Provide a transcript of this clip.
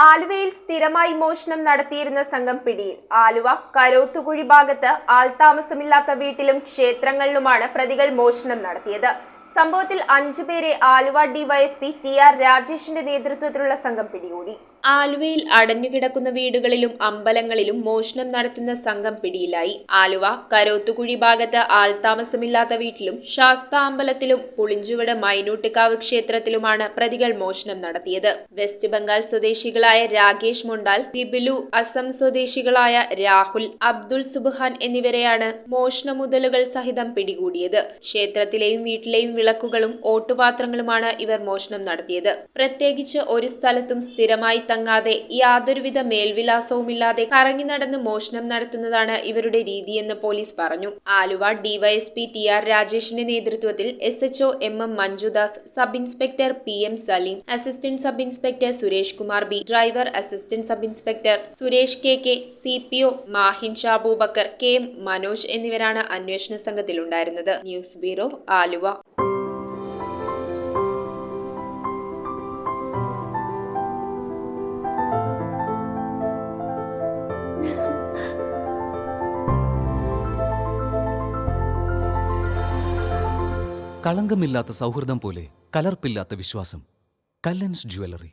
ആലുവയിൽ സ്ഥിരമായി മോഷണം നടത്തിയിരുന്ന സംഘം പിടിയിൽ. ആലുവ കരോത്തുകുഴി ഭാഗത്ത് ആൾതാമസമില്ലാത്ത വീട്ടിലും ക്ഷേത്രങ്ങളിലുമാണ് പ്രതികൾ മോഷണം നടത്തിയത്. സംഭവത്തിൽ 5 പേരെ ആലുവ ഡിവൈഎസ്പി TR രാജേഷിന്റെ നേതൃത്വത്തിലുള്ള സംഘം പിടികൂടി. ആലുവയിൽ അടഞ്ഞുകിടക്കുന്ന വീടുകളിലും അമ്പലങ്ങളിലും മോഷണം നടത്തുന്ന സംഘം പിടിയിലായി. ആലുവ കരോത്തുകുഴി ഭാഗത്ത് ആൾതാമസമില്ലാത്ത വീട്ടിലും ശാസ്ത അമ്പലത്തിലും പുളിഞ്ചുവട് മൈനൂട്ടുകാവ് ക്ഷേത്രത്തിലുമാണ് പ്രതികൾ മോഷണം നടത്തിയത്. വെസ്റ്റ് ബംഗാൾ സ്വദേശികളായ രാകേഷ് മൊണ്ടാൽ, ബിബിലു, അസം സ്വദേശികളായ രാഹുൽ, അബ്ദുൾ സുബ്ഹാൻ എന്നിവരെയാണ് മോഷണ മുതലുകൾ സഹിതം പിടികൂടിയത്. ക്ഷേത്രത്തിലെയും വീട്ടിലെയും വിളക്കുകളും ഓട്ടുപാത്രങ്ങളുമാണ് ഇവർ മോഷണം നടത്തിയത്. പ്രത്യേകിച്ച് ഒരു സ്ഥലത്തും സ്ഥിരമായി തങ്ങാതെ യാതൊരുവിധ മേൽവിലാസവുമില്ലാതെ കറങ്ങി നടന്ന് മോഷണം നടത്തുന്നതാണ് ഇവരുടെ രീതിയെന്ന് പോലീസ് പറഞ്ഞു. ആലുവ ഡിവൈഎസ്പി TR രാജേഷിന്റെ നേതൃത്വത്തിൽ SHO MM Manjudas, sub inspector PM Saleem, assistant sub inspector Suresh Kumar B, driver assistant sub inspector Suresh KK, CPO Mahin Shabubakkar, KM Manoj എന്നിവരാണ് അന്വേഷണ സംഘത്തിലുണ്ടായിരുന്നത്. News bureau, Aluva. കളങ്കമില്ലാത്ത സൗഹൃദം പോലെ കലർപ്പില്ലാത്ത വിശ്വാസം. കല്ലൻസ് ജ്വല്ലറി.